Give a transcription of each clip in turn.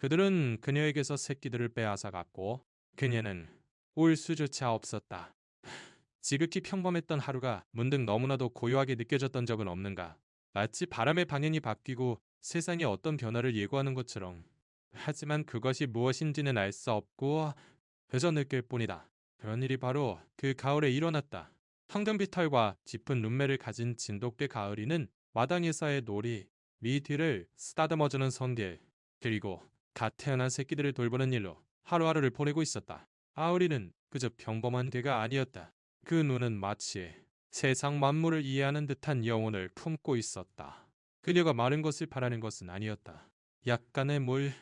그들은 그녀에게서 새끼들을 빼앗아갔고 그녀는 울 수조차 없었다. 지극히 평범했던 하루가 문득 너무나도 고요하게 느껴졌던 적은 없는가. 마치 바람의 방향이 바뀌고 세상에 어떤 변화를 예고하는 것처럼. 하지만 그것이 무엇인지는 알 수 없고 그저 느낄 뿐이다. 그런 일이 바로 그 가을에 일어났다. 황금빛 털과 짙은 눈매를 가진 진돗개 가을이는 마당에서의 놀이, 미 뒤를 쓰다듬어주는 성길, 그리고 갓 태어난 새끼들을 돌보는 일로 하루하루를 보내고 있었다. 가을이는 그저 평범한 개가 아니었다. 그 눈은 마치 세상 만물을 이해하는 듯한 영혼을 품고 있었다. 그녀가 마른 것을 바라는 것은 아니었다. 약간의 물,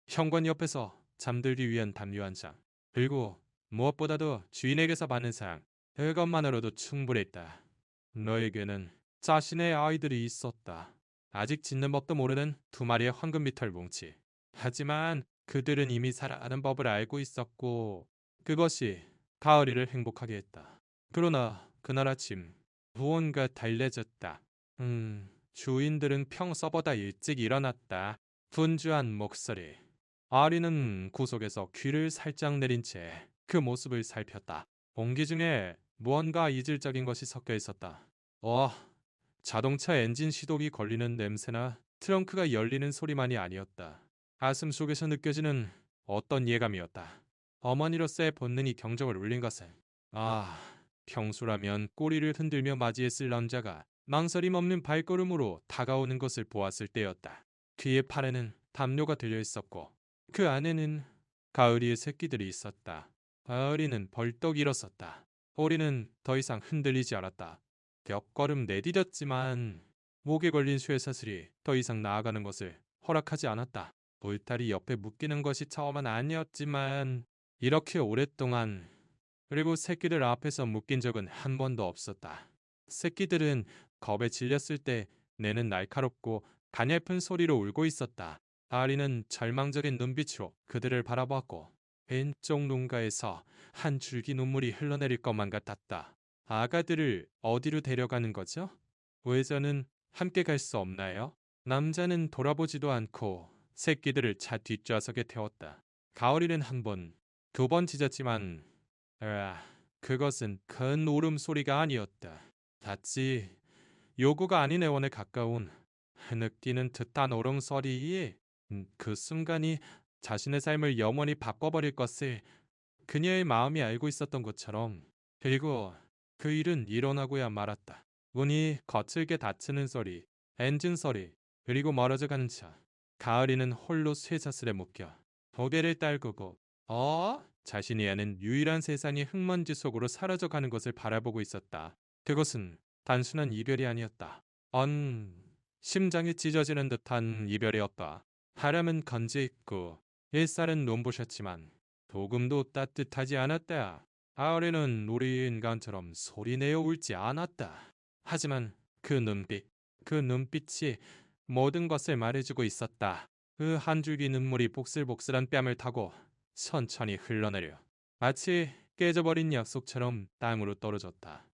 현관 옆에서 잠들기 위한 담요 한 장, 그리고 무엇보다도 주인에게서 받는 사랑, 그것만으로도 충분했다. 너에게는 자신의 아이들이 있었다. 아직 짖는 법도 모르는 두 마리의 황금비털 뭉치. 하지만 그들은 이미 살아가는 법을 알고 있었고 그것이 가을이를 행복하게 했다. 그러나 그날 아침 무언가 달래졌다. 주인들은 평소보다 일찍 일어났다. 분주한 목소리. 아리는 구석에서 귀를 살짝 내린 채 그 모습을 살폈다. 공기 중에 무언가 이질적인 것이 섞여 있었다. 자동차 엔진 시동이 걸리는 냄새나 트렁크가 열리는 소리만이 아니었다. 가슴 속에서 느껴지는 어떤 예감이었다. 어머니로서의 본능이 경적을 울린 것은 평소라면 꼬리를 흔들며 맞이했을 남자가 망설임 없는 발걸음으로 다가오는 것을 보았을 때였다. 그의 팔에는 담요가 들려 있었고 그 안에는 가을이의 새끼들이 있었다. 가을이는 벌떡 일어섰다. 꼬리는 더 이상 흔들리지 않았다. 몇 걸음 내디뎠지만 목에 걸린 쇠사슬이 더 이상 나아가는 것을 허락하지 않았다. 울타리 옆에 묶이는 것이 처음은 아니었지만 이렇게 오랫동안 그리고 새끼들 앞에서 묶인 적은 한 번도 없었다. 새끼들은 겁에 질렸을 때 내는 날카롭고 가냘픈 소리로 울고 있었다. 아리는 절망적인 눈빛으로 그들을 바라보았고 왼쪽 눈가에서 한 줄기 눈물이 흘러내릴 것만 같았다. 아가들을 어디로 데려가는 거죠? 왜 저는 함께 갈 수 없나요? 남자는 돌아보지도 않고 새끼들을 차 뒷좌석에 태웠다. 가을이는 한 번, 두 번 짖었지만 그것은 큰 울음소리가 아니었다. 닿지 요구가 아닌 애원에 가까운 느끼는 듯한 울음소리. 그 순간이 자신의 삶을 영원히 바꿔버릴 것을 그녀의 마음이 알고 있었던 것처럼. 그리고 그 일은 일어나고야 말았다. 문이 거칠게 닫히는 소리, 엔진 소리, 그리고 멀어져 가는 차. 가을이는 홀로 쇠사슬에 묶여 고개를 떨구고 자신이 아는 유일한 세상의 흙먼지 속으로 사라져 가는 것을 바라보고 있었다. 그것은 단순한 이별이 아니었다. 심장이 찢어지는 듯한 이별이었다. 바람은 건재했고 햇살은 눈부셨지만 조금도 따뜻하지 않았다. 가을에는 우리 인간처럼 소리내어 울지 않았다. 하지만 그 눈빛이 모든 것을 말해주고 있었다. 그 한 줄기 눈물이 복슬복슬한 뺨을 타고 천천히 흘러내려 마치 깨져버린 약속처럼 땅으로 떨어졌다.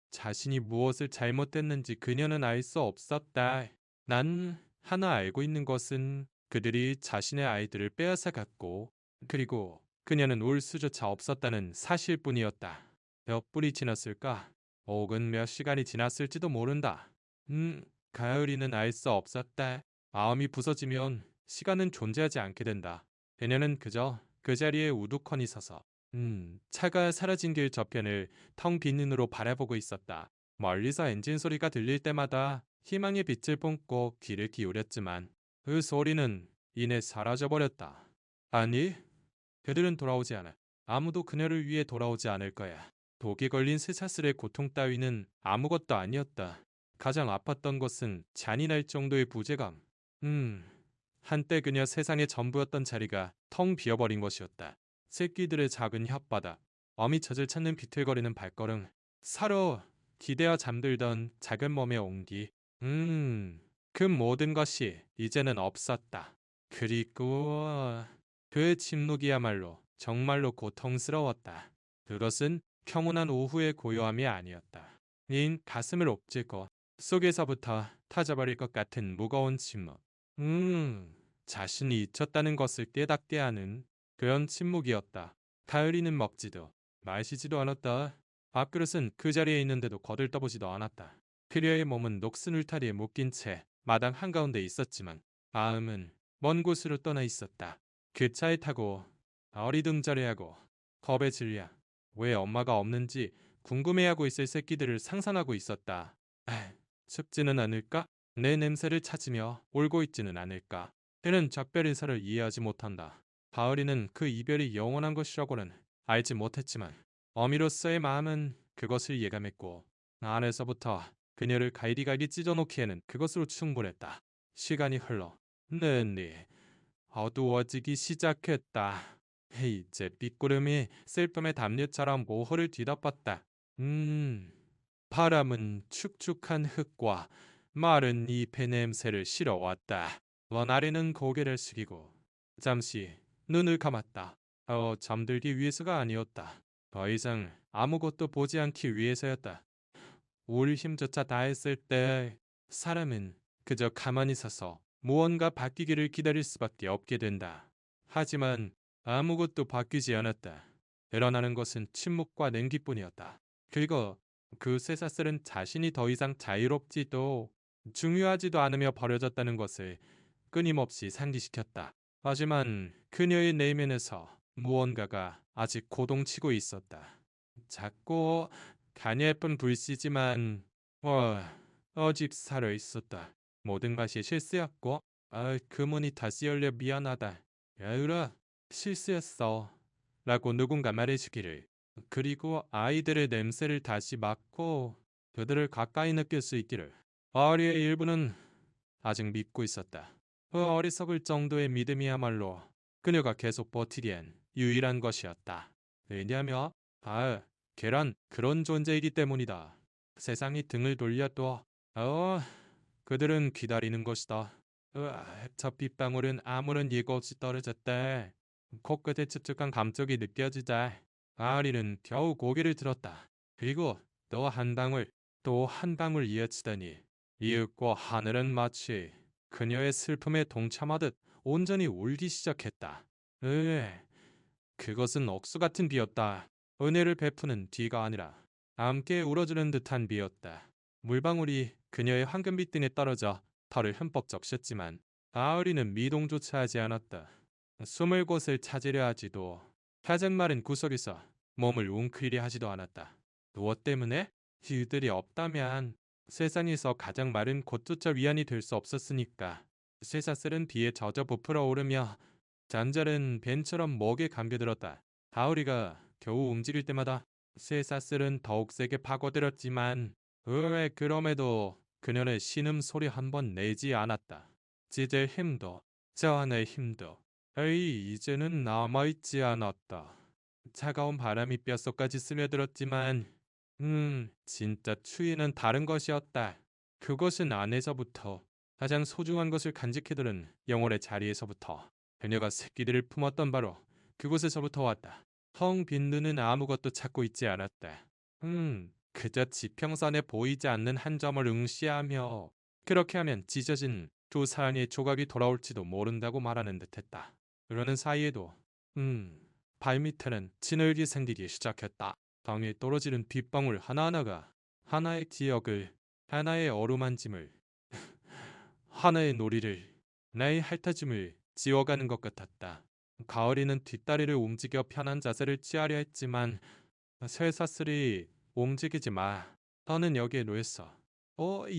자신이 무엇을 잘못했는지 그녀는 알 수 없었다. 난 하나 알고 있는 것은 그들이 자신의 아이들을 빼앗아 갔고 그리고 그녀는 울 수조차 없었다는 사실뿐이었다. 몇 분이 지났을까? 혹은 몇 시간이 지났을지도 모른다. 가을이는 알 수 없었다. 마음이 부서지면 시간은 존재하지 않게 된다. 그녀는 그저 그 자리에 우두커니 서서 차가 사라진 길 저편을 텅 빈 눈으로 바라보고 있었다. 멀리서 엔진 소리가 들릴 때마다 희망의 빛을 뿜고 귀를 기울였지만 그 소리는 이내 사라져버렸다. 아니, 그들은 돌아오지 않아. 아무도 그녀를 위해 돌아오지 않을 거야. 독이 걸린 쇠사슬의 고통 따위는 아무것도 아니었다. 가장 아팠던 것은 잔인할 정도의 부재감. 한때 그녀 세상의 전부였던 자리가 텅 비어버린 것이었다. 새끼들의 작은 혓바닥, 어미젖을 찾는 비틀거리는 발걸음, 사로 기대어 잠들던 작은 몸의 온기. 그 모든 것이 이제는 없었다. 그리고 그의 침묵이야말로 정말로 고통스러웠다. 그것은 평온한 오후의 고요함이 아니었다. 인 가슴을 옥죄고 속에서부터 터져버릴 것 같은 무거운 침묵. 자신이 잊혔다는 것을 깨닫게 하는 그런 침묵이었다. 가을이는 먹지도 마시지도 않았다. 밥그릇은 그 자리에 있는데도 거들떠보지도 않았다. 그녀의 몸은 녹슨 울타리에 묶인 채 마당 한가운데 있었지만 마음은 먼 곳으로 떠나 있었다. 그 차에 타고 어리둥절해하고 겁에 질려 왜 엄마가 없는지 궁금해하고 있을 새끼들을 상상하고 있었다. 아, 춥지는 않을까? 내 냄새를 찾으며 울고 있지는 않을까? 그는 작별 인사를 이해하지 못한다. 가을이는 그 이별이 영원한 것이라고는 알지 못했지만 어미로서의 마음은 그것을 예감했고 안에서부터 그녀를 갈기갈기 찢어놓기에는 그것으로 충분했다. 시간이 흘러 눈이 어두워지기 시작했다. 이제 빗구름이 슬픔의 담요처럼 모호를 뒤덮었다. 바람은 축축한 흙과 마른 잎의 냄새를 실어왔다. 원아리는 고개를 숙이고 잠시 눈을 감았다. 잠들기 위해서가 아니었다. 더 이상 아무것도 보지 않기 위해서였다. 울 힘조차 다했을 때 사람은 그저 가만히 서서 무언가 바뀌기를 기다릴 수밖에 없게 된다. 하지만 아무것도 바뀌지 않았다. 일어나는 것은 침묵과 냉기뿐이었다. 그리고 그 쇠사슬은 자신이 더 이상 자유롭지도 중요하지도 않으며 버려졌다는 것을 끊임없이 상기시켰다. 하지만 그녀의 내면에서 무언가가 아직 고동치고 있었다. 작고 가냘픈 불씨지만 아직 살아있었다. 모든 것이 실수였고 그 문이 다시 열려 미안하다. 야으라 실수였어 라고 누군가 말해주기를. 그리고 아이들의 냄새를 다시 맡고 그들을 가까이 느낄 수 있기를. 아리의 일부는 아직 믿고 있었다. 그 어리석을 정도의 믿음이야말로 그녀가 계속 버티기엔 유일한 것이었다. 왜냐며 걔란 그런 존재이기 때문이다. 세상이 등을 돌려도 그들은 기다리는 것이다. 저 빗방울은 아무런 예고 없이 떨어졌대. 코끝에 찝찝한 감촉이 느껴지자 아리는 겨우 고개를 들었다. 그리고 또 한 방울 또 한 방울 이어치더니 이윽고 하늘은 마치 그녀의 슬픔에 동참하듯 온전히 울기 시작했다. 그것은 억수 같은 비였다. 은혜를 베푸는 뒤가 아니라 함께 울어주는 듯한 비였다. 물방울이 그녀의 황금빛 등에 떨어져 털을 흠뻑 적셨지만 가을이는 미동조차 하지 않았다. 숨을 곳을 찾으려 하지도 가장 마른 구석에서 몸을 웅크리려 하지도 않았다. 무엇 때문에? 이들이 없다면 세상에서 가장 마른 곳조차 위안이 될 수 없었으니까. 쇠사슬은 비에 젖어 부풀어 오르며 잔잘은 뱀처럼 목에 감겨들었다. 가오리가 겨우 움직일 때마다 쇠사슬은 더욱 세게 파고들었지만 그럼에도 그녀는 신음 소리 한 번 내지 않았다. 찢을 힘도 저 안의 힘도 이제는 남아있지 않았다. 차가운 바람이 뼛속까지 스며들었지만 진짜 추위는 다른 것이었다. 그것은 안에서부터 가장 소중한 것을 간직해두는 영혼의 자리에서부터 그녀가 새끼들을 품었던 바로 그곳에서부터 왔다. 텅 빈 눈은 아무것도 찾고 있지 않았다. 그저 지평선에 보이지 않는 한 점을 응시하며 그렇게 하면 찢어진 두 사람의 조각이 돌아올지도 모른다고 말하는 듯했다. 그러는 사이에도 발밑에는 진흙이 생기기 시작했다. 땅에 떨어지는 빗방울 하나하나가 하나의 기억을, 하나의 어루만짐을, 하나의 놀이를, 나의 핥아짐을 지워가는 것 같았다. 가을이는 뒷다리를 움직여 편한 자세를 취하려 했지만 쇠사슬이 움직이지 마. 너는 여기에 놓였어.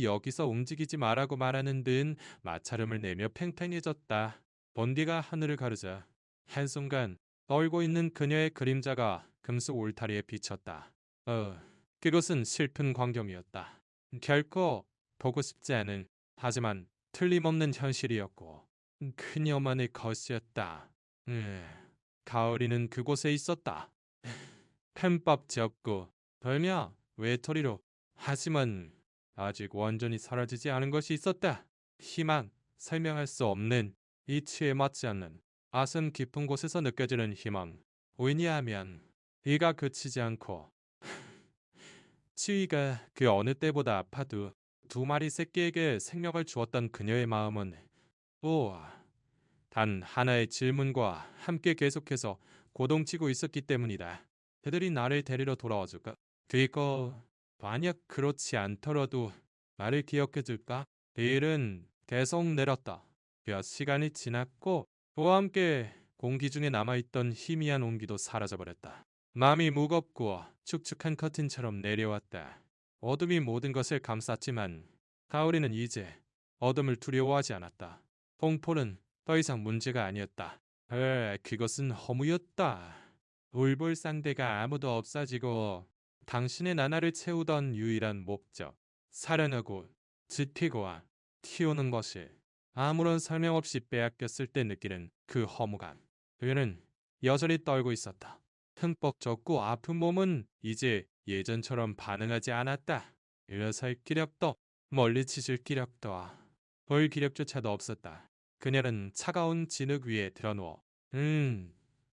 여기서 움직이지 마라고 말하는 듯 마찰음을 내며 팽팽해졌다. 번디가 하늘을 가르자 한순간 떨고 있는 그녀의 그림자가 금속 울타리에 비쳤다. 그것은 슬픈 광경이었다. 결코 보고 싶지 않은 하지만 틀림없는 현실이었고 그녀만의 것이었다. 가을이는 그곳에 있었다. 펜밥 지었고 별며 외톨이로 하지만 아직 완전히 사라지지 않은 것이 있었다. 희망, 설명할 수 없는 이치에 맞지 않는 가슴 깊은 곳에서 느껴지는 희망. 왜냐하면 이가 그치지 않고 치위가 그 어느 때보다 아파도 두 마리 새끼에게 생명을 주었던 그녀의 마음은 우와 단 하나의 질문과 함께 계속해서 고동치고 있었기 때문이다. 그들이 나를 데리러 돌아와 줄까? 그리고 만약 그렇지 않더라도 나를 기억해 줄까? 빌은 계속 내렸다. 몇 시간이 지났고 그와 함께 공기 중에 남아있던 희미한 온기도 사라져버렸다. 마음이 무겁고 축축한 커튼처럼 내려왔다. 어둠이 모든 것을 감쌌지만 가오리는 이제 어둠을 두려워하지 않았다. 공포는 더 이상 문제가 아니었다. 그것은 허무였다. 울불상대가 아무도 없어지고 당신의 나날을 채우던 유일한 목적, 살아나고 지키고 키우는 것이 아무런 설명 없이 빼앗겼을 때 느끼는 그 허무감. 그는 여전히 떨고 있었다. 흠뻑 젖고 아픈 몸은 이제 예전처럼 반응하지 않았다. 일어설 기력도 멀리 치실 기력도 볼 기력조차도 없었다. 그녀는 차가운 진흙 위에 드러누워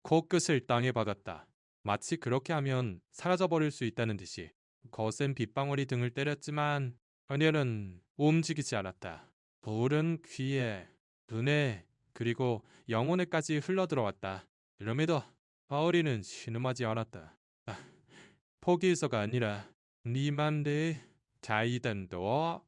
코끝을 땅에 박았다. 마치 그렇게 하면 사라져버릴 수 있다는 듯이 거센 빗방울이 등을 때렸지만 그녀는 움직이지 않았다. 불은 귀에, 눈에, 그리고 영혼에까지 흘러들어왔다. 그럼에도 바울이는 신음하지 않았다. 포기해서가 아니라 네 맘대로 자이단도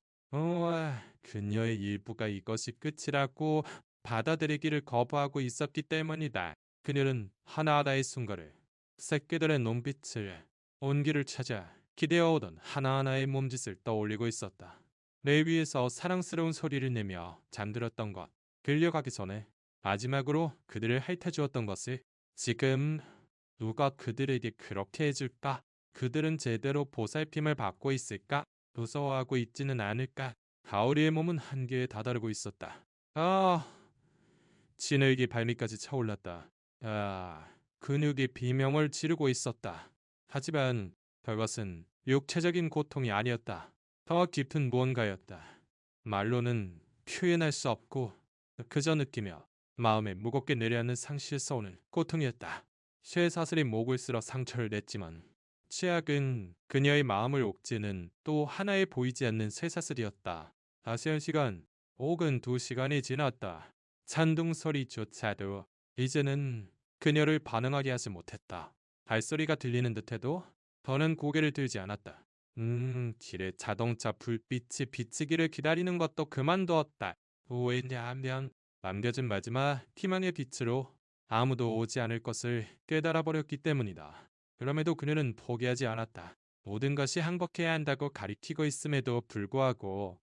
그녀의 일부가 이것이 끝이라고 받아들이기를 거부하고 있었기 때문이다. 그녀는 하나하나의 순간을 새끼들의 눈빛을 온기를 찾아 기대어오던 하나하나의 몸짓을 떠올리고 있었다. 내 위에서 사랑스러운 소리를 내며 잠들었던 것, 끌려가기 전에 마지막으로 그들을 핥아주었던 것을 지금 누가 그들에게 그렇게 해줄까? 그들은 제대로 보살핌을 받고 있을까? 무서워하고 있지는 않을까? 가오리의 몸은 한계에 다다르고 있었다. 진흙이 발밑까지 차올랐다. 근육이 비명을 지르고 있었다. 하지만 그것은 육체적인 고통이 아니었다. 더 깊은 무언가였다. 말로는 표현할 수 없고 그저 느끼며 마음에 무겁게 내려앉는 상실에서 오는 고통이었다. 쇠사슬이 목을 쓸어 상처를 냈지만 치약은 그녀의 마음을 옥죄는 또 하나의 보이지 않는 쇠사슬이었다. 다시 한 시간 혹은 2시간이 지났다. 찬둥 소리조차도 이제는 그녀를 반응하게 하지 못했다. 발소리가 들리는 듯해도 더는 고개를 들지 않았다. 길에 자동차 불빛이 비치기를 기다리는 것도 그만두었다. 왜냐하면 남겨진 마지막 희망의 빛으로 아무도 오지 않을 것을 깨달아버렸기 때문이다. 그럼에도 그녀는 포기하지 않았다. 모든 것이 항복해야 한다고 가리키고 있음에도 불구하고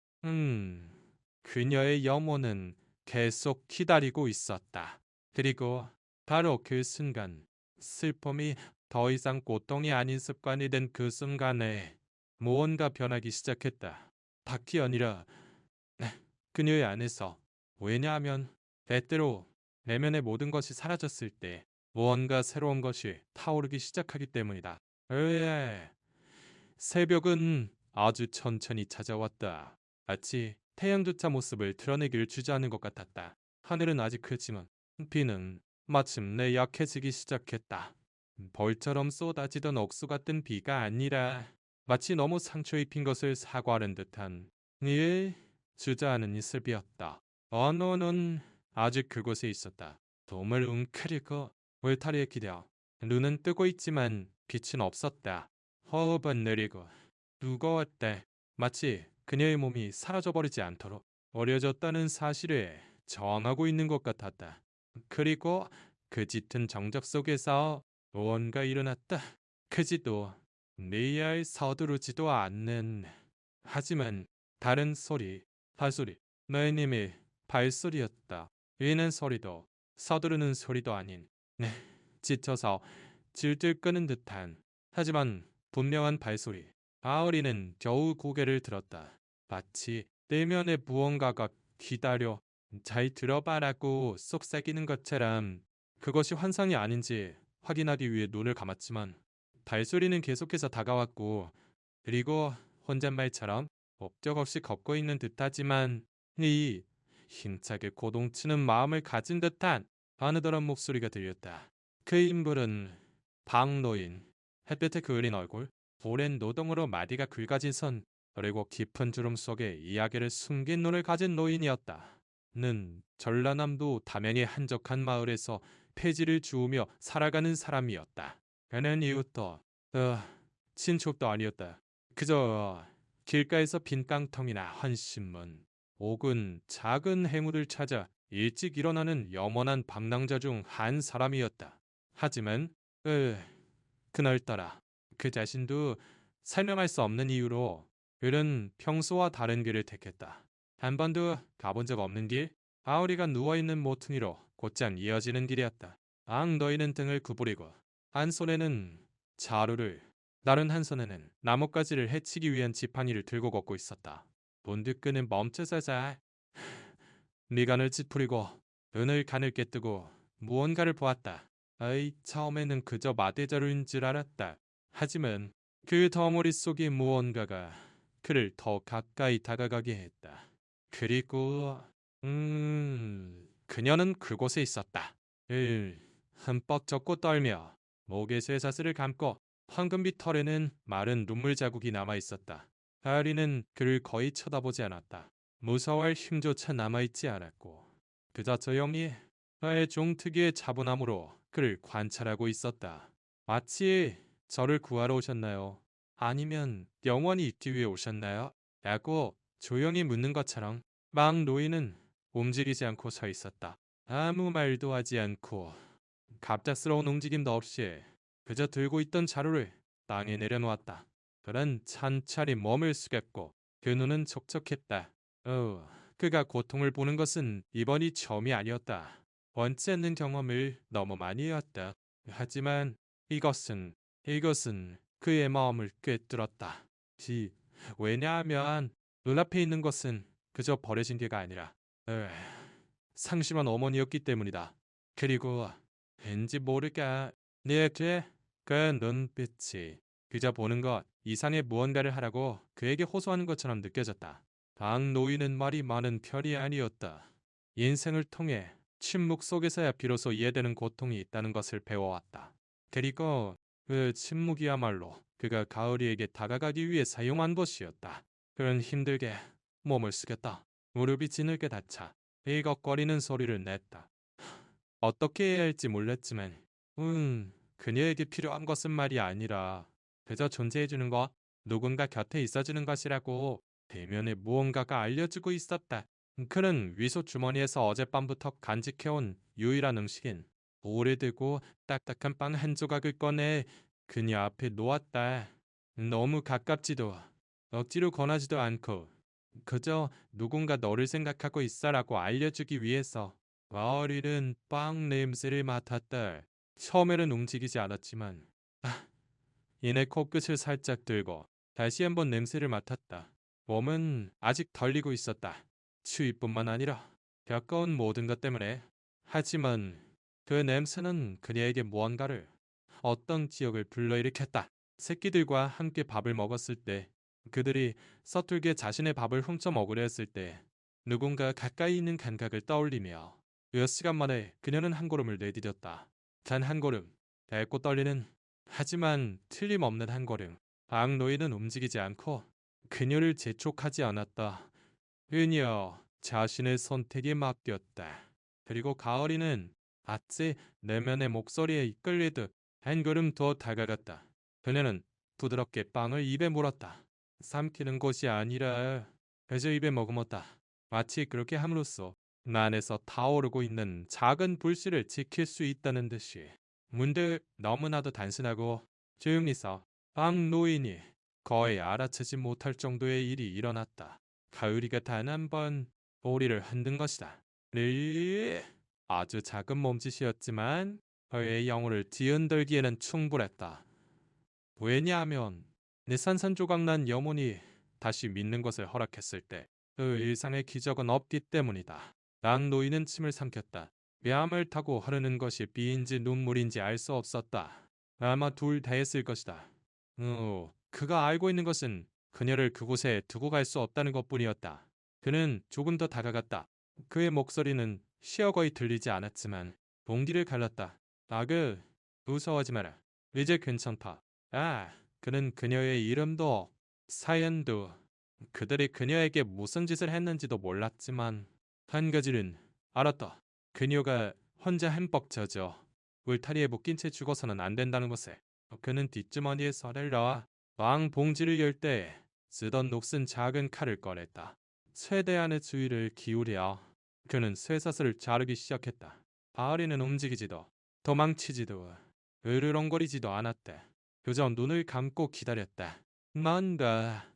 그녀의 영혼은 계속 기다리고 있었다. 그리고 바로 그 순간 슬픔이 더 이상 고통이 아닌 습관이 된 그 순간에 무언가 변하기 시작했다. 밖이 아니라 그녀의 안에서. 왜냐하면 때때로 내면의 모든 것이 사라졌을 때 무언가 새로운 것이 타오르기 시작하기 때문이다. 새벽은 아주 천천히 찾아왔다. 마치 태양조차 모습을 드러내기를 주저하는 것 같았다. 하늘은 아직 크지만 비는 마침내 약해지기 시작했다. 벌처럼 쏟아지던 억수 같은 비가 아니라 마치 너무 상처 입힌 것을 사과하는 듯한 주저하는 이슬비였다. 언어는 아직 그곳에 있었다. 돔을 웅크리고 울타리에 기대어 눈은 뜨고 있지만 빛은 없었다. 호흡은 느리고 무거웠대. 마치 그녀의 몸이 사라져버리지 않도록 어려졌다는 사실에 저항하고 있는 것 같았다. 그리고 그 짙은 정적 속에서 무언가 일어났다. 크지도 네 서두르지도 않는 하지만 다른 소리, 발소리, 너희님의 발소리였다. 위는 소리도 서두르는 소리도 아닌 지쳐서 질질 끄는 듯한 하지만 분명한 발소리. 아우리는 겨우 고개를 들었다. 마치 내면의 무언가가 기다려 잘 들어봐라고 속삭이는 것처럼. 그것이 환상이 아닌지 확인하기 위해 눈을 감았지만 발소리는 계속해서 다가왔고 그리고 혼잣말처럼 목적 없이 걷고 있는 듯하지만 이 힘차게 고동치는 마음을 가진 듯한 바느더란 목소리가 들렸다. 그 인물은 박노인. 햇볕에 그을린 얼굴, 오랜 노동으로 마디가 굵어진 손, 그리고 깊은 주름 속에 이야기를 숨긴 눈을 가진 노인이었다. 전라남도 담양의 한적한 마을에서 폐지를 주우며 살아가는 사람이었다. 그는 이웃도 친척도 아니었다. 그저 길가에서 빈 깡통이나 헌신문 혹은 작은 행운을 찾아 일찍 일어나는 영원한 방랑자 중 한 사람이었다. 하지만 그날따라 그 자신도 설명할 수 없는 이유로 그는 평소와 다른 길을 택했다. 한 번도 가본 적 없는 길, 아우리가 누워있는 모퉁이로 곧장 이어지는 길이었다. 앙너이는 등을 구부리고 한 손에는 자루를, 다른 한 손에는 나뭇가지를 해치기 위한 지팡이를 들고 걷고 있었다. 본드 그는 멈춰서자 미간을 찌푸리고 눈을 가늘게 뜨고 무언가를 보았다. 처음에는 그저 마대자루인 줄 알았다. 하지만 그 덩어리 속의 무언가가 그를 더 가까이 다가가게 했다. 그리고 그녀는 그곳에 있었다. 흠뻑 젖고 떨며 목에 쇠사슬을 감고 황금빛 털에는 마른 눈물 자국이 남아 있었다. 하리는 그를 거의 쳐다보지 않았다. 무서워할 힘조차 남아있지 않았고 그저 조용히 그의 종 특유의 차분함으로 그를 관찰하고 있었다. 마치 저를 구하러 오셨나요? 아니면 영원히 있기 위해 오셨나요? 라고 조용히 묻는 것처럼 막 노인은 움직이지 않고 서 있었다. 아무 말도 하지 않고 갑작스러운 움직임도 없이 그저 들고 있던 자루를 땅에 내려놓았다. 그는 찬찬히 몸을 숙였고 그 눈은 촉촉했다. 그가 고통을 보는 것은 이번이 처음이 아니었다. 원치 않는 경험을 너무 많이 해왔다. 하지만 이것은 그의 마음을 꿰뚫었다. 왜냐하면 눈앞에 있는 것은 그저 버려진 개가 아니라 으, 상심한 어머니였기 때문이다. 그리고 왠지 모르게 그 눈빛이 그저 보는 것 이상의 무언가를 하라고 그에게 호소하는 것처럼 느껴졌다. 당 노인은 말이 많은 편이 아니었다. 인생을 통해 침묵 속에서야 비로소 이해되는 고통이 있다는 것을 배워왔다. 그리고 그 침묵이야말로 그가 가을이에게 다가가기 위해 사용한 것이었다. 그는 힘들게 몸을 숙였다. 무릎이 지늘게 닫자 삐걱거리는 소리를 냈다. 어떻게 해야 할지 몰랐지만 그녀에게 필요한 것은 말이 아니라 그저 존재해주는 것, 누군가 곁에 있어주는 것이라고 대면에 무언가가 알려주고 있었다. 그는 위소 주머니에서 어젯밤부터 간직해온 유일한 음식인 오래되고 딱딱한 빵 한 조각을 꺼내 그녀 앞에 놓았다. 너무 가깝지도 억지로 권하지도 않고 그저 누군가 너를 생각하고 있어라고 알려주기 위해서. 마을이는 빵 냄새를 맡았다. 처음에는 움직이지 않았지만 이내 코끝을 살짝 들고 다시 한번 냄새를 맡았다. 몸은 아직 덜리고 있었다. 추위뿐만 아니라 가까운 모든 것 때문에. 하지만 그 냄새는 그녀에게 무언가를, 어떤 기억을 불러일으켰다. 새끼들과 함께 밥을 먹었을 때, 그들이 서툴게 자신의 밥을 훔쳐 먹으려 했을 때 누군가 가까이 있는 감각을 떠올리며 몇 시간 만에 그녀는 한 걸음을 내디뎠다. 단 한 걸음, 얇고 떨리는, 하지만 틀림없는 한 걸음. 악노이는 움직이지 않고 그녀를 재촉하지 않았다. 그녀 자신의 선택에 맡겼다. 그리고 가을이는 마치 내면의 목소리에 이끌리듯 한 걸음 더 다가갔다. 그녀는 부드럽게 빵을 입에 물었다. 삼키는 것이 아니라 그저 입에 머금었다. 마치 그렇게 함으로써 안에서 타오르고 있는 작은 불씨를 지킬 수 있다는 듯이. 문득 너무나도 단순하고 조용히 서 빵 노인이 거의 알아채지 못할 정도의 일이 일어났다. 가을이가 단 한 번 오리를 흔든 것이다. 아주 작은 몸짓이었지만 그의 영혼을 뒤흔들기에는 충분했다. 왜냐하면 내 산산조각난 영혼이 다시 믿는 것을 허락했을 때 그 일상의 기적은 없기 때문이다. 난 노인은 침을 삼켰다. 뺨을 타고 흐르는 것이 비인지 눈물인지 알 수 없었다. 아마 둘 다였을 것이다. 그가 알고 있는 것은 그녀를 그곳에 두고 갈 수 없다는 것뿐이었다. 그는 조금 더 다가갔다. 그의 목소리는 쉬어거의 들리지 않았지만 봉기를 갈랐다. 무서워하지 마라. 이제 괜찮다. 그는 그녀의 이름도 사연도 그들이 그녀에게 무슨 짓을 했는지도 몰랐지만 한 가지는 알았다. 그녀가 혼자 햄뻑 젖어 울타리에 묶인 채 죽어서는 안 된다는 것을. 그는 뒷주머니에 썰을 넣어 왕 봉지를 열 때 쓰던 녹슨 작은 칼을 꺼냈다. 최대한의 주의를 기울여 그는 쇠사슬을 자르기 시작했다. 바울이는 움직이지도 도망치지도 으르렁거리지도 않았다. 그저 눈을 감고 기다렸다. 뭔가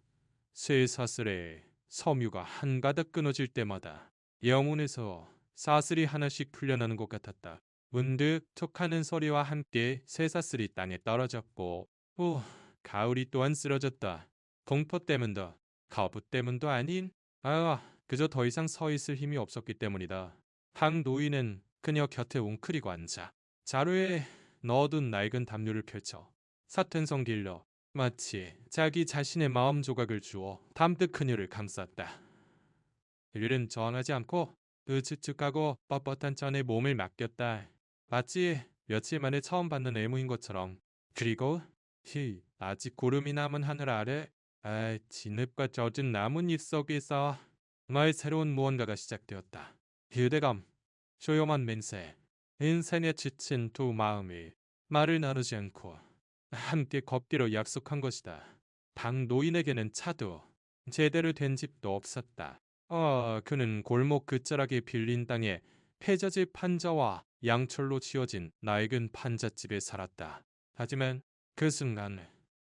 쇠사슬의 섬유가 한가득 끊어질 때마다 영혼에서 사슬이 하나씩 풀려나는 것 같았다. 문득 툭하는 소리와 함께 쇠사슬이 땅에 떨어졌고 오, 가을이 또한 쓰러졌다. 공포 때문도 거부 때문도 아닌 그저 더 이상 서 있을 힘이 없었기 때문이다. 한 노인은 그녀 곁에 웅크리고 앉아 자루에 넣어둔 낡은 담요를 펼쳐 사텐성 길러 마치 자기 자신의 마음 조각을 주어 담뜻 그녀를 감쌌다. 그들은 저항하지 않고 으축축하고 뻣뻣한 천에 몸을 맡겼다. 마치 며칠 만에 처음 받는 애무인 것처럼. 그리고 아직 구름이 남은 하늘 아래 진흙과 젖은 나뭇잎 속에서 정말 새로운 무언가가 시작되었다. 휴대감, 조용한 맹세, 인생에 지친 두 마음이 말을 나누지 않고 함께 걷기로 약속한 것이다. 방 노인에게는 차도 제대로 된 집도 없었다. 그는 골목 끝자락에 빌린 땅에 폐자재 판자와 양철로 지어진 낡은 판잣집에 살았다. 하지만 그 순간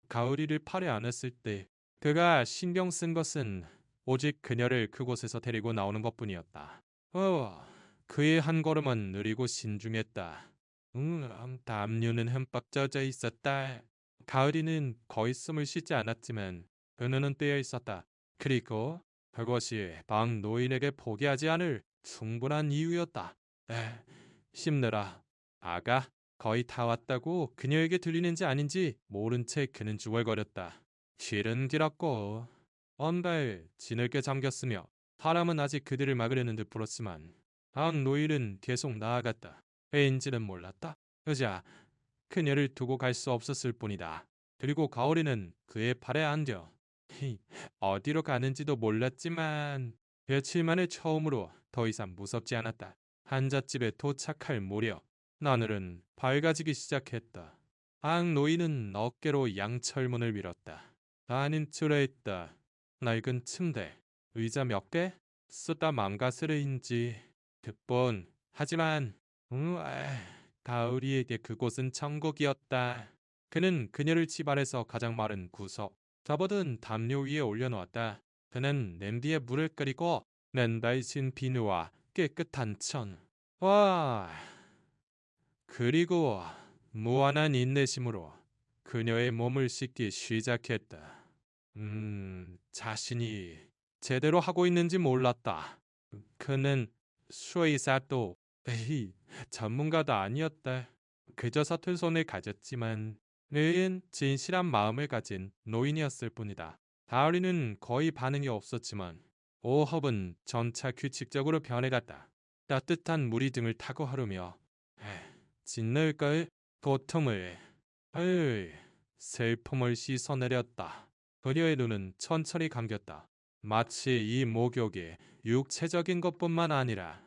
가을이를 팔에 안았을 때 그가 신경 쓴 것은 오직 그녀를 그곳에서 데리고 나오는 것뿐이었다. 그의 한 걸음은 느리고 신중했다. 담요는 흠뻑 젖어 있었다. 가을이는 거의 숨을 쉬지 않았지만 그녀는 뜨여 있었다. 그리고 그것이 방 노인에게 포기하지 않을 충분한 이유였다. 힘내라. 아가, 거의 다 왔다고 그녀에게 들리는지 아닌지 모른 채 그는 중얼거렸다. 길은 길었고 언발 진흙에 잠겼으며 바람은 아직 그들을 막으려는 듯 불었지만 방 노인은 계속 나아갔다. 왜인지는 몰랐다. 그자 그녀를 두고 갈 수 없었을 뿐이다. 그리고 가오리는 그의 팔에 앉아 어디로 가는지도 몰랐지만 며칠 만에 처음으로 더 이상 무섭지 않았다. 한잣집에 도착할 무렵 나늘은 밝아지기 시작했다. ang 노인은 어깨로 양철문을 밀었다. 아닌 줄에 있다. 낡은 침대, 의자 몇 개? 쓰다 망가스레인지 그뿐. 하지만 가을이에게 그곳은 천국이었다. 그는 그녀를 집 안에서 가장 마른 구석, 접어든 담요 위에 올려놓았다. 그는 냄비에 물을 끓이고 맨발신 비누와 깨끗한 천. 와, 그리고 무한한 인내심으로 그녀의 몸을 씻기 시작했다. 자신이 제대로 하고 있는지 몰랐다. 그는 수의사도 전문가도 아니었다. 그저 서툰 손을 가졌지만 는 진실한 마음을 가진 노인이었을 뿐이다. 다을이는 거의 반응이 없었지만 호흡은 점차 규칙적으로 변해갔다. 따뜻한 물이 등을 타고 흐르며 짓눌걸 고통을 슬픔을 씻어내렸다. 그녀의 눈은 천천히 감겼다. 마치 이 목욕이 육체적인 것뿐만 아니라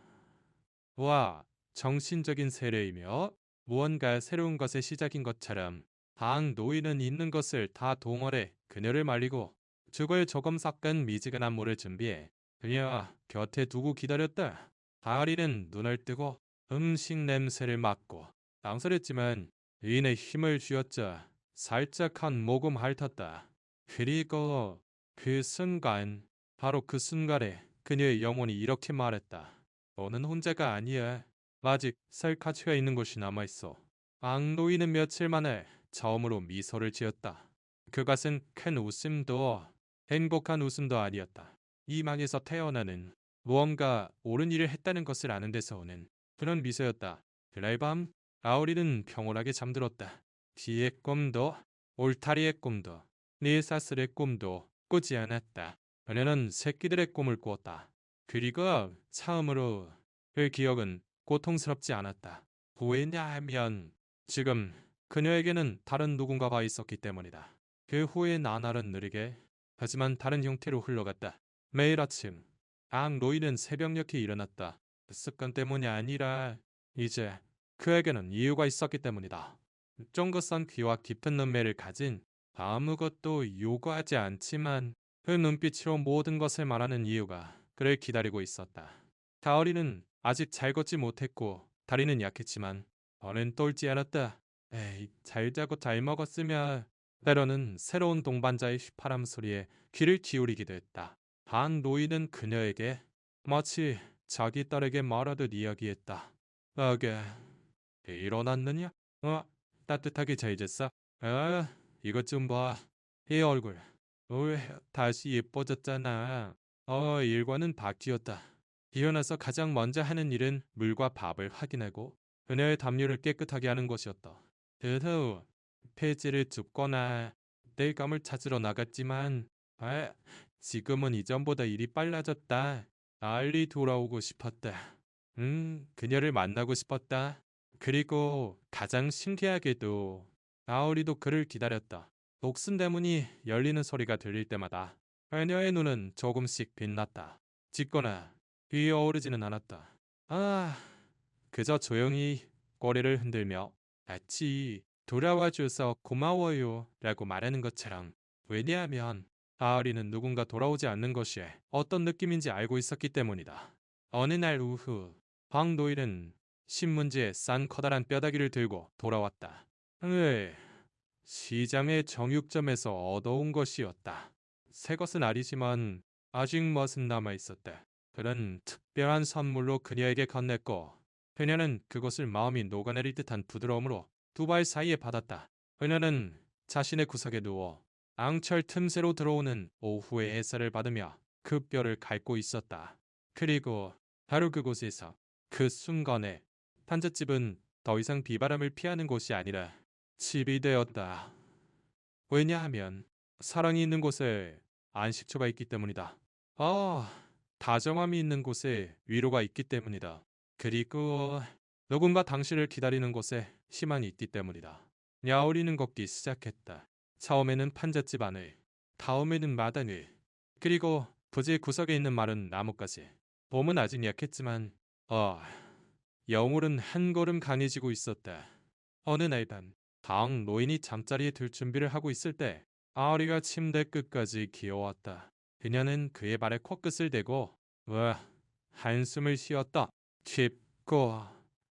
정신적인 세례이며 무언가 새로운 것의 시작인 것처럼 방 노인은 있는 것을 다 동원해 그녀를 말리고 죽을 조금 섞은 미지근한 물을 준비해 그녀 곁에 두고 기다렸다. 다리는 눈을 뜨고 음식 냄새를 맡고 망설였지만 이내 힘을 쥐었자 살짝 한 모금 핥았다. 그리고 그 순간, 바로 그 순간에 그녀의 영혼이 이렇게 말했다. 너는 혼자가 아니야. 아직 셀카츠가 있는 곳이 남아있어. 앙노이는 며칠 만에 처음으로 미소를 지었다. 그것은 큰 웃음도 행복한 웃음도 아니었다. 이 망에서 태어나는 무언가 옳은 일을 했다는 것을 아는 데서 오는 그런 미소였다. 그날 밤 아오리는 평온하게 잠들었다. 뒤의 꿈도 울타리의 꿈도 니사슬의 꿈도 꾸지 않았다. 그녀는 새끼들의 꿈을 꾸었다. 그리고 처음으로 그 기억은 고통스럽지 않았다. 왜냐하면 지금 그녀에게는 다른 누군가가 있었기 때문이다. 그 후에 나날은 느리게 하지만 다른 형태로 흘러갔다. 매일 아침 로이는 새벽녘에 일어났다. 습관 때문이 아니라 이제 그에게는 이유가 있었기 때문이다. 쫑긋한 귀와 깊은 눈매를 가진 아무것도 요구하지 않지만 그 눈빛으로 모든 것을 말하는 이유가 그를 기다리고 있었다. 가을이는 아직 잘 걷지 못했고 다리는 약했지만 더는 똘지 않았다. 에이, 잘 자고 잘 먹었으면. 때로는 새로운 동반자의 휘파람 소리에 귀를 기울이기도 했다. 반 노인은 그녀에게 마치 자기 딸에게 말하듯 이야기했다. 아게, 일어났느냐? 따뜻하게 잘 잤어? 이것 좀 봐. 이 얼굴. 왜 다시 예뻐졌잖아. 일과는 바뀌었다. 일어나서 가장 먼저 하는 일은 물과 밥을 확인하고 그녀의 담요를 깨끗하게 하는 것이었다. 그 후 폐지를 줍거나 땔감을 찾으러 나갔지만 아, 지금은 이전보다 일이 빨라졌다. 빨리 돌아오고 싶었다. 그녀를 만나고 싶었다. 그리고 가장 신기하게도 아오리도 그를 기다렸다. 녹슨 대문이 열리는 소리가 들릴 때마다 그녀의 눈은 조금씩 빛났다. 짖거나 뛰어오르지는 않았다. 그저 조용히 꼬리를 흔들며 마치 돌아와줘서 고마워요 라고 말하는 것처럼. 왜냐하면 아오리는 누군가 돌아오지 않는 것이 어떤 느낌인지 알고 있었기 때문이다. 어느 날 오후 황노일은 신문지에 싼 커다란 뼈다귀를 들고 돌아왔다. 시장의 정육점에서 얻어온 것이었다. 새 것은 아니지만 아직 멋은 남아있었다. 그런 특별한 선물로 그녀에게 건넸고 그녀는 그것을 마음이 녹아내릴 듯한 부드러움으로 두 발 사이에 받았다. 그녀는 자신의 구석에 누워 앙철 틈새로 들어오는 오후의 햇살을 받으며 그 뼈를 갈고 있었다. 그리고 바로 그곳에서 그 순간에 판잣집은 더 이상 비바람을 피하는 곳이 아니라 집이 되었다. 왜냐하면 사랑이 있는 곳에 안식처가 있기 때문이다. 다정함이 있는 곳에 위로가 있기 때문이다. 그리고 누군가 당신을 기다리는 곳에 희망이 있기 때문이다. 야오리는 걷기 시작했다. 처음에는 판잣집 안을, 다음에는 마당을, 그리고 부지 구석에 있는 마른 나무까지. 몸은 아직 약했지만 영울은 한 걸음 강해지고 있었다. 어느 날 밤, 당 노인이 잠자리에 들 준비를 하고 있을 때 아오리가 침대 끝까지 기어왔다. 그녀는 그의 발에 코끝을 대고 한숨을 쉬었다. 깊고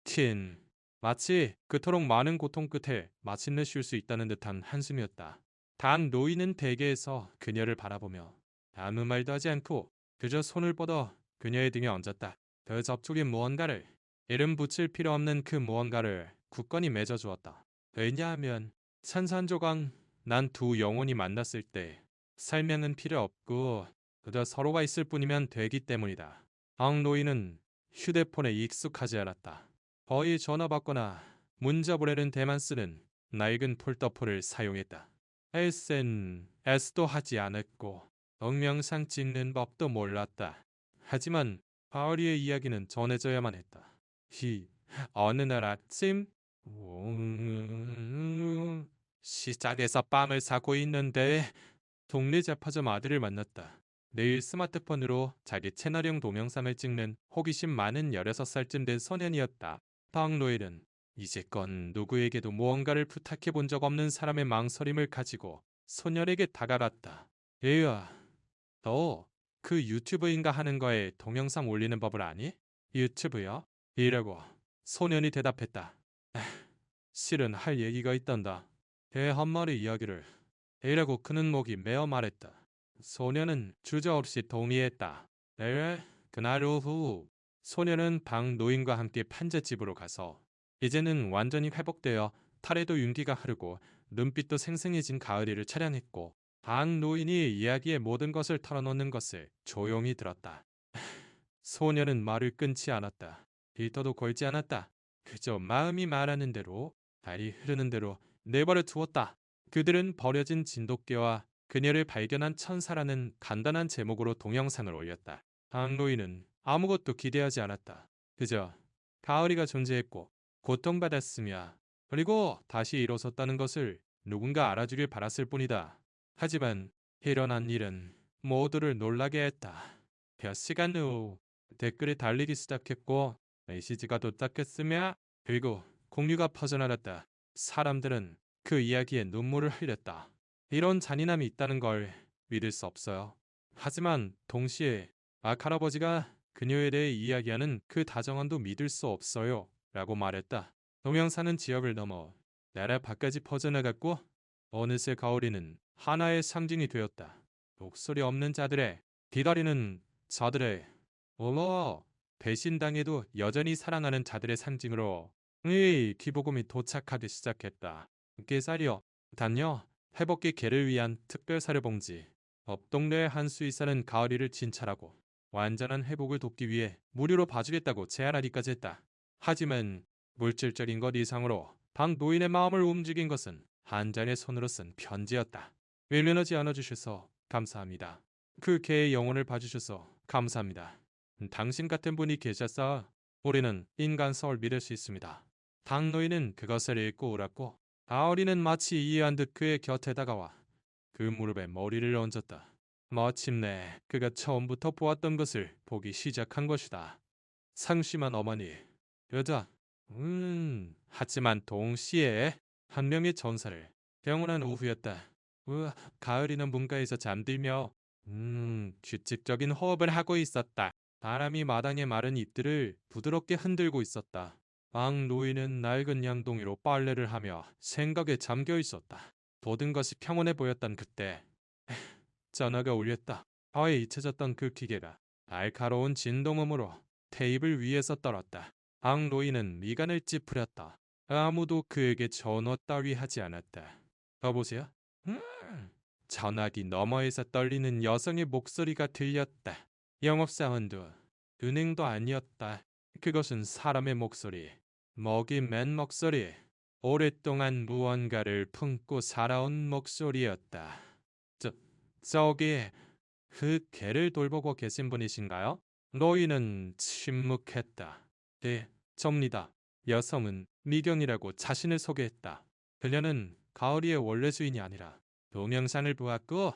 긴, 마치 그토록 많은 고통 끝에 마침내 쉴 수 있다는 듯한 한숨이었다. 단 노인은 베개에서 그녀를 바라보며 아무 말도 하지 않고 그저 손을 뻗어 그녀의 등에 얹었다. 그 접촉인 무언가를, 이름 붙일 필요 없는 그 무언가를 굳건히 맺어주었다. 왜냐하면 산산조각 난 두 영혼이 만났을 때 설명은 필요 없고 그저 서로가 있을 뿐이면 되기 때문이다. 앙노이는 휴대폰에 익숙하지 않았다. 거의 전화 받거나 문자 보내는 데만 쓰는 낡은 폴더폰을 사용했다. SNS도 하지 않았고 동영상 찍는 법도 몰랐다. 하지만 바울이의 이야기는 전해져야만 했다. 어느 날 아침 시장에서 빵을 사고 있는데 동네 잡화점 아들을 만났다. 내일 스마트폰으로 자기 채널용 동영상을 찍는 호기심 많은 16살쯤 된 소년이었다. 박노엘은 이제껏 누구에게도 무언가를 부탁해 본 적 없는 사람의 망설임을 가지고 소년에게 다가갔다. 얘야, 너 그 유튜브인가 하는 거에 동영상 올리는 법을 아니? 유튜브요? 이라고 소년이 대답했다. 실은 할 얘기가 있단다. 개 한 마리 이야기를. 이라고 그는 목이 메어 말했다. 소년은 주저없이 동의했다. 그날 오후 소년은 방 노인과 함께 판잣집으로 가서 이제는 완전히 회복되어 탈에도 윤기가 흐르고 눈빛도 생생해진 가을이를 차량했고 방 노인이 이야기의 모든 것을 털어놓는 것을 조용히 들었다. 소년은 말을 끊지 않았다. 빌더도 걸지 않았다. 그저 마음이 말하는 대로, 발이 흐르는 대로 내버려 두었다. 그들은 버려진 진돗개와 그녀를 발견한 천사라는 간단한 제목으로 동영상을 올렸다. 박노인은 아무것도 기대하지 않았다. 그저 가을이가 존재했고 고통받았으며 그리고 다시 일어섰다는 것을 누군가 알아주길 바랐을 뿐이다. 하지만 일어난 일은 모두를 놀라게 했다. 몇 시간 후 댓글이 달리기 시작했고 메시지가 도착했으며 그리고 공유가 퍼져나갔다. 사람들은 그 이야기에 눈물을 흘렸다. 이런 잔인함이 있다는 걸 믿을 수 없어요. 하지만 동시에 할아버지가 그녀에 대해 이야기하는 그 다정함도 믿을 수 없어요. 라고 말했다. 동영상은 지역을 넘어 나라 밖까지 퍼져나갔고 어느새 가오리는 하나의 상징이 되었다. 목소리 없는 자들의 기다리는 자들의 어머 배신당해도 여전히 사랑하는 자들의 상징으로 이 기복음이 도착하기 시작했다. 깨사리여 단여 회복기 개를 위한 특별사료 봉지. 법동네 한 수의사는 가을이를 진찰하고 완전한 회복을 돕기 위해 무료로 봐주겠다고 제안하기까지 했다. 하지만 물질적인 것 이상으로 방 노인의 마음을 움직인 것은 한 잔의 손으로 쓴 편지였다. 외면하지 않아주셔서 감사합니다. 그 개의 영혼을 봐주셔서 감사합니다. 당신 같은 분이 계셔서 우리는 인간성을 믿을 수 있습니다. 당 노인은 그것을 읽고 울었고 가오리는 마치 이해한 듯 그의 곁에 다가와 그 무릎에 머리를 얹었다. 마침내 그가 처음부터 보았던 것을 보기 시작한 것이다. 상심한 어머니, 여자, 하지만 동시에 한 명의 전사를 영원한 오후였다. 우와, 가을이는 문가에서 잠들며 규칙적인 호흡을 하고 있었다. 바람이 마당의 마른 잎들을 부드럽게 흔들고 있었다. 방 노인은 낡은 양동이로 빨래를 하며 생각에 잠겨 있었다. 모든 것이 평온해 보였던 그때 전화가 울렸다. 허에 잊혀졌던 그 기계가 날카로운 진동음으로 테이블 위에서 떨었다. 방 노인은 미간을 찌푸렸다. 아무도 그에게 전화 따위 하지 않았다. 여보세요? 전화기 너머에서 떨리는 여성의 목소리가 들렸다. 영업사원도 은행도 아니었다. 그것은 사람의 목소리. 먹이 맨 목소리. 오랫동안 무언가를 품고 살아온 목소리였다. 저기 그 개를 돌보고 계신 분이신가요? 노인은 침묵했다. 네, 접니다. 여성은 미경이라고 자신을 소개했다. 그녀는 가을이의 원래 주인이 아니라 동영상을 보았고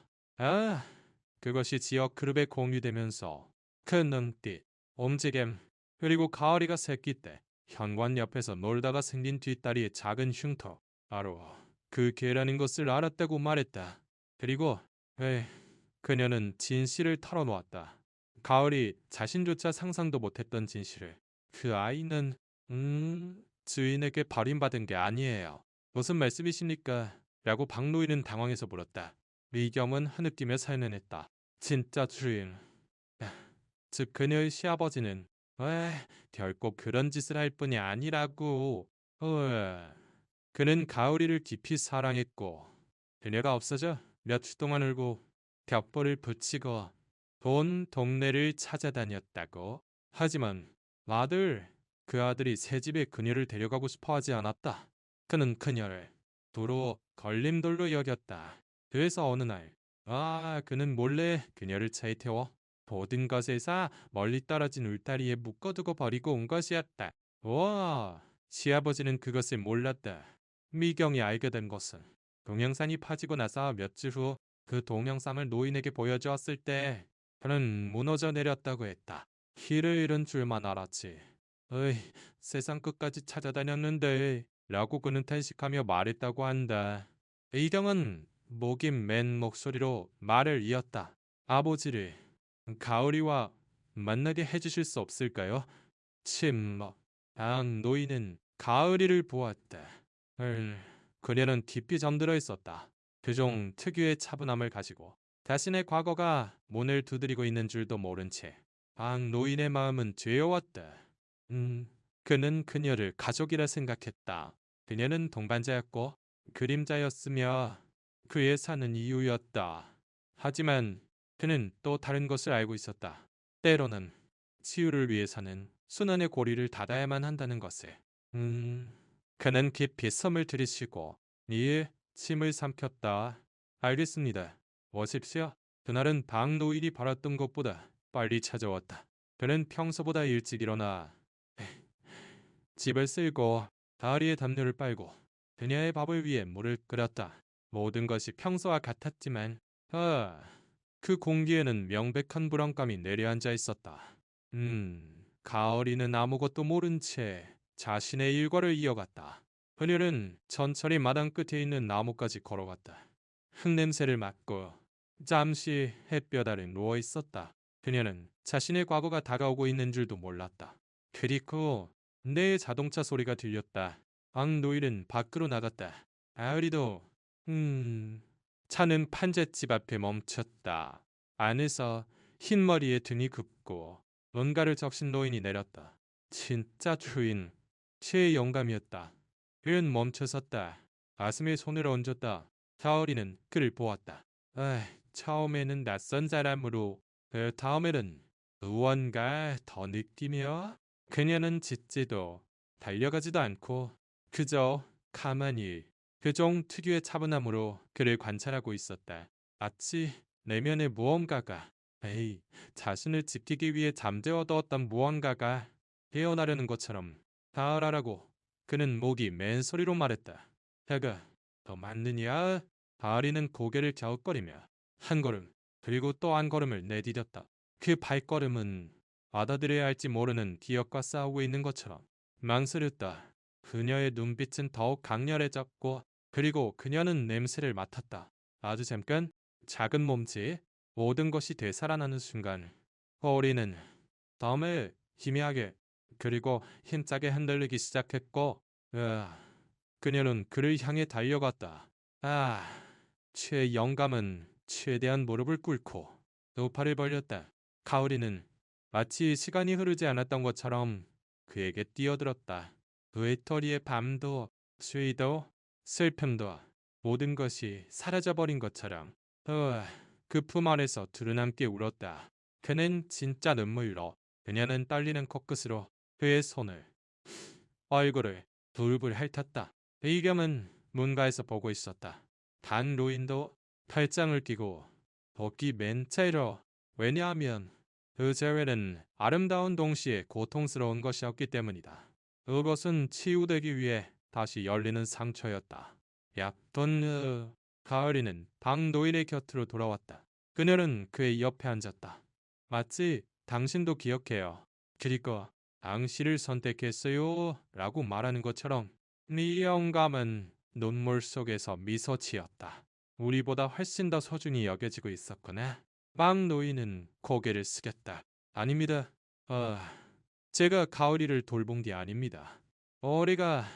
그것이 지역 그룹에 공유되면서 그 눈빛, 움직임, 그리고 가을이가 새끼 때 현관 옆에서 놀다가 생긴 뒷다리의 작은 흉터, 바로 그 개라는 것을 알았다고 말했다. 그리고 그녀는 진실을 털어놓았다. 가을이 자신조차 상상도 못했던 진실을. 그 아이는 주인에게 버림받은 게 아니에요. 무슨 말씀이십니까? 라고 박노인은 당황해서 물었다. 미경은 흐느끼며 설명했다. 진짜 주인, 즉 그녀의 시아버지는 결코 그런 짓을 할 뿐이 아니라고. 그는 가을이를 깊이 사랑했고 그녀가 없어져 몇 주 동안 울고 벽보를 붙이고 온 동네를 찾아다녔다고. 하지만 그 아들이 새 집에 그녀를 데려가고 싶어 하지 않았다. 그는 그녀를 도로 걸림돌로 여겼다. 그래서 어느 날 그는 몰래 그녀를 차에 태워 모든 것에서 멀리 떨어진 울타리에 묶어두고 버리고 온 것이었다. 시아버지는 그것을 몰랐다. 미경이 알게 된 것은 동영상이 파지고 나서 몇 주 후 그 동영상을 노인에게 보여주었을 때 그는 무너져 내렸다고 했다. 길을 잃은 줄만 알았지. 세상 끝까지 찾아다녔는데 라고 그는 탄식하며 말했다고 한다. 이경은 목이 맨 목소리로 말을 이었다. 아버지를 가을이와 만나게 해주실 수 없을까요? 침묵. 노인은 가을이를 보았다. 그녀는 깊이 잠들어 있었다. 그종 특유의 차분함을 가지고 자신의 과거가 문을 두드리고 있는 줄도 모른 채 노인의 마음은 죄어왔다. 그는 그녀를 가족이라 생각했다. 그녀는 동반자였고 그림자였으며 그의 사는 이유였다. 하지만 그는 또 다른 것을 알고 있었다. 때로는 치유를 위해서는 순환의 고리를 닫아야만 한다는 것을. 그는 깊이 숨을 들이쉬고 침을 삼켰다. 알겠습니다. 오십시오. 그날은 박노일이 바랐던 것보다 빨리 찾아왔다. 그는 평소보다 일찍 일어나 집을 쓸고 다리에 담요를 빨고 그녀의 밥을 위해 물을 끓였다. 모든 것이 평소와 같았지만 그 공기에는 명백한 불안감이 내려앉아 있었다. 가을이는 아무것도 모른 채 자신의 일과를 이어갔다. 그녀는 천천히 마당 끝에 있는 나무까지 걸어갔다. 흙냄새를 맡고 잠시 햇볕 아래 누워 있었다. 그녀는 자신의 과거가 다가오고 있는 줄도 몰랐다. 그리고 내 자동차 소리가 들렸다. 앙노일은 밖으로 나갔다. 아우리도 차는 판잣집 앞에 멈췄다. 안에서 흰머리에 등이 굽고 뭔가를 적신 노인이 내렸다. 진짜 주인, 제 영감이었다. 그는 멈춰섰다. 가슴에 손을 얹었다. 가오리는 그를 보았다. 처음에는 낯선 사람으로, 그 다음에는 무언가 더 느끼며 그녀는 짖지도 달려가지도 않고 그저 가만히 그종 특유의 차분함으로 그를 관찰하고 있었다. 마치 내면의 무언가가 자신을 지키기 위해 잠재워두었던 무언가가 깨어나려는 것처럼 다하라라고 그는 목이 맨 소리로 말했다. 해가 더 맞느냐? 다리는 고개를 갸웃거리며 한 걸음 그리고 또 한 걸음을 내디뎠다. 그 발걸음은 받아들여야 할지 모르는 기억과 싸우고 있는 것처럼 망설였다. 그녀의 눈빛은 더욱 강렬해졌고 그리고 그녀는 냄새를 맡았다. 아주 잠깐 작은 몸짓 모든 것이 되살아나는 순간 허리는 다음에 희미하게 그리고 힘차게 흔들리기 시작했고 그녀는 그를 향해 달려갔다. 최 영감은 최대한 무릎을 꿇고 두 팔을 벌렸다. 가오리는 마치 시간이 흐르지 않았던 것처럼 그에게 뛰어들었다. 외톨이의 밤도 수위도 슬픔도 모든 것이 사라져버린 것처럼 그 품 아래서 둘은 함께 울었다. 그는 진짜 눈물로 그녀는 떨리는 코끝으로 그의 손을 얼굴을 불불 핥았다. 의겸은 문가에서 보고 있었다. 단 로인도 팔짱을 끼고 도끼 맨 채로 왜냐하면 그 재회는 아름다운 동시에 고통스러운 것이었기 때문이다. 그것은 치유되기 위해 다시 열리는 상처였다. 약던 가을이는 방 노인의 곁으로 돌아왔다. 그녀는 그의 옆에 앉았다. 마치 당신도 기억해요. 그리고 당신을 선택했어요 라고 말하는 것처럼 네 영감은 눈물 속에서 미소 지었다. 우리보다 훨씬 더 소중히 여겨지고 있었구나. 방 노인은 고개를 숙였다. 아닙니다. 제가 가을이를 돌본 게 아닙니다. 어리가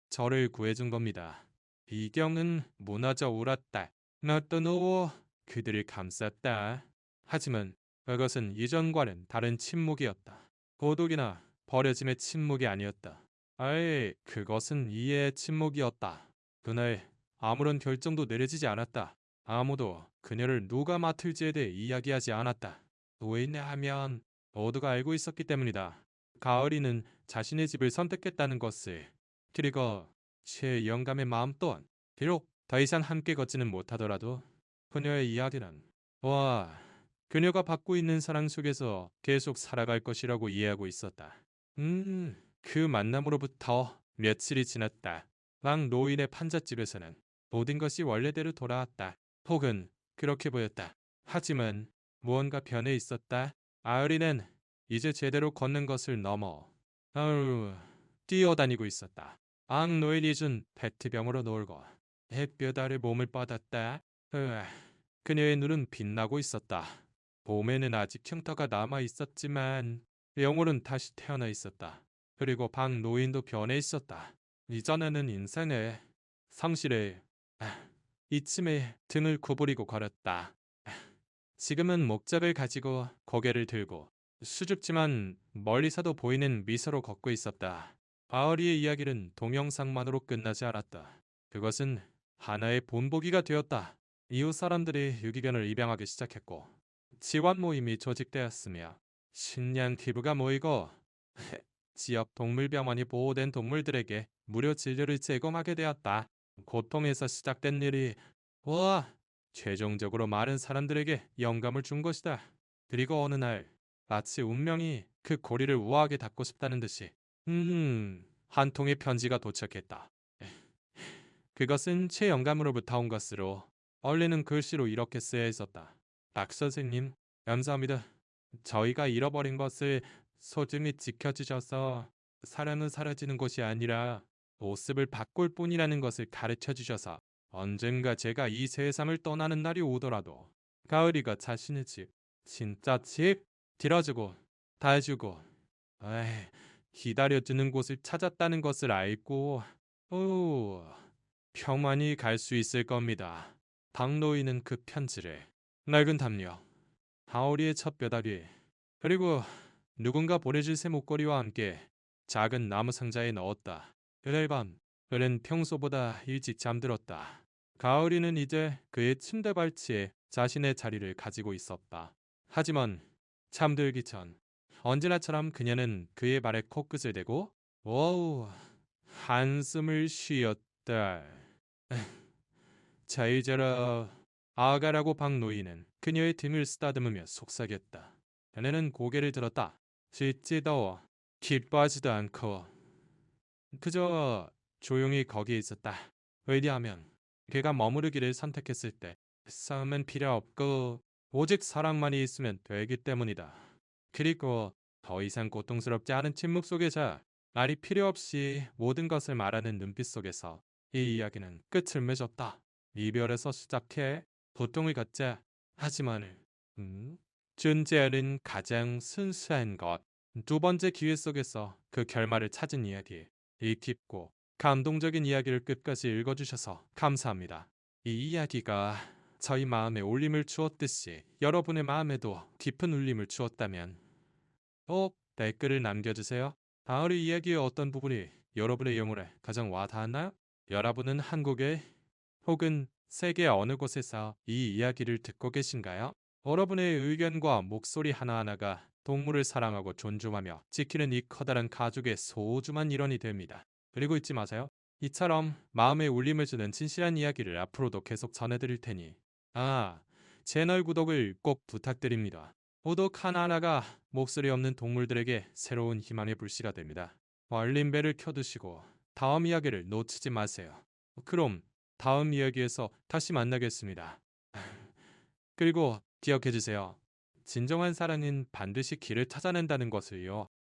저를 구해준 겁니다. 비경은 무너져 울었다. 나또 누워 그들을 감쌌다. 하지만 그것은 이전과는 다른 침묵이었다. 고독이나 버려짐의 침묵이 아니었다. 아예 그것은 이해의 침묵이었다. 그날 아무런 결정도 내려지지 않았다. 아무도 그녀를 누가 맡을지에 대해 이야기하지 않았다. 왜냐하면 모두가 알고 있었기 때문이다. 가을이는 자신의 집을 선택했다는 것을. 그리고 제 영감의 마음 또한 비록 더 이상 함께 걷지는 못하더라도 그녀의 이야기는 그녀가 받고 있는 사랑 속에서 계속 살아갈 것이라고 이해하고 있었다. 그 만남으로부터 며칠이 지났다. 방 노인의 판잣집에서는 모든 것이 원래대로 돌아왔다. 혹은 그렇게 보였다. 하지만 무언가 변해 있었다. 아으리는 이제 제대로 걷는 것을 넘어 뛰어다니고 있었다. 앙 노인이 준 페트병으로 놀고 햇볕 아래 몸을 뻗었다. 그녀의 눈은 빛나고 있었다. 몸에는 아직 흉터가 남아 있었지만 영혼은 다시 태어나 있었다. 그리고 방 노인도 변해 있었다. 이전에는 인생의 성실에 이쯤에 등을 구부리고 걸었다. 지금은 목적을 가지고 고개를 들고 수줍지만 멀리서도 보이는 미소로 걷고 있었다. 바울이의 이야기는 동영상만으로 끝나지 않았다. 그것은 하나의 본보기가 되었다. 이웃 사람들이 유기견을 입양하기 시작했고 지원 모임이 조직되었으며 식량 기부가 모이고 지역 동물병원이 보호된 동물들에게 무료 진료를 제공하게 되었다. 고통에서 시작된 일이 최종적으로 많은 사람들에게 영감을 준 것이다. 그리고 어느 날 마치 운명이 그 고리를 우아하게 닫고 싶다는 듯이 한 통의 편지가 도착했다. 그것은 제 영감으로부터 온 것으로 얼리는 글씨로 이렇게 쓰여 있었다. 박 선생님, 감사합니다. 저희가 잃어버린 것을 소중히 지켜주셔서 사랑은 사라지는 것이 아니라 모습을 바꿀 뿐이라는 것을 가르쳐 주셔서 언젠가 제가 이 세상을 떠나는 날이 오더라도 가을이가 자신의 집, 진짜 집 들어주고 다 해주고 에이, 기다려주는 곳을 찾았다는 것을 알고 평안히 갈 수 있을 겁니다. 박노인은 그 편지를 낡은 담요, 하오리의 첫 뼈다귀, 그리고 누군가 보내줄 새 목걸이와 함께 작은 나무 상자에 넣었다. 그날 밤, 그는 평소보다 일찍 잠들었다. 가을이는 이제 그의 침대 발치에 자신의 자리를 가지고 있었다. 하지만 잠들기 전 언제나처럼 그녀는 그의 발에 코끝을 대고 워우 한숨을 쉬었다. 잘 자라 아가라고 박노인은 그녀의 등을 쓰다듬으며 속삭였다. 그녀는 고개를 들었다. 짖지도 기뻐하지도 않고 그저 조용히 거기에 있었다. 왜냐하면 그가 머무르기를 선택했을 때 싸움은 필요 없고 오직 사랑만이 있으면 되기 때문이다. 그리고 더 이상 고통스럽지 않은 침묵 속에서 말이 필요 없이 모든 것을 말하는 눈빛 속에서 이 이야기는 끝을 맺었다. 이별에서 시작해 고통을 갖자. 하지만 존재하는 가장 순수한 것. 두 번째 기회 속에서 그 결말을 찾은 이야기. 이 깊고 감동적인 이야기를 끝까지 읽어주셔서 감사합니다. 이 이야기가 저희 마음에 울림을 주었듯이 여러분의 마음에도 깊은 울림을 주었다면 꼭 댓글을 남겨주세요. 가을의 이야기의 어떤 부분이 여러분의 영혼에 가장 와닿았나요? 여러분은 한국의 혹은 세계 어느 곳에서 이 이야기를 듣고 계신가요? 여러분의 의견과 목소리 하나하나가 동물을 사랑하고 존중하며 지키는 이 커다란 가족의 소중한 일원이 됩니다. 그리고 잊지 마세요. 이처럼 마음에 울림을 주는 진실한 이야기를 앞으로도 계속 전해드릴 테니 채널 구독을 꼭 부탁드립니다. 구독 하나하나가 목소리 없는 동물들에게 새로운 희망의 불씨가 됩니다. 알림벨을 켜두시고 다음 이야기를 놓치지 마세요. 그럼 다음 이야기에서 다시 만나겠습니다. 그리고 기억해주세요. 진정한 사랑은 반드시 길을 찾아낸다는 것을요.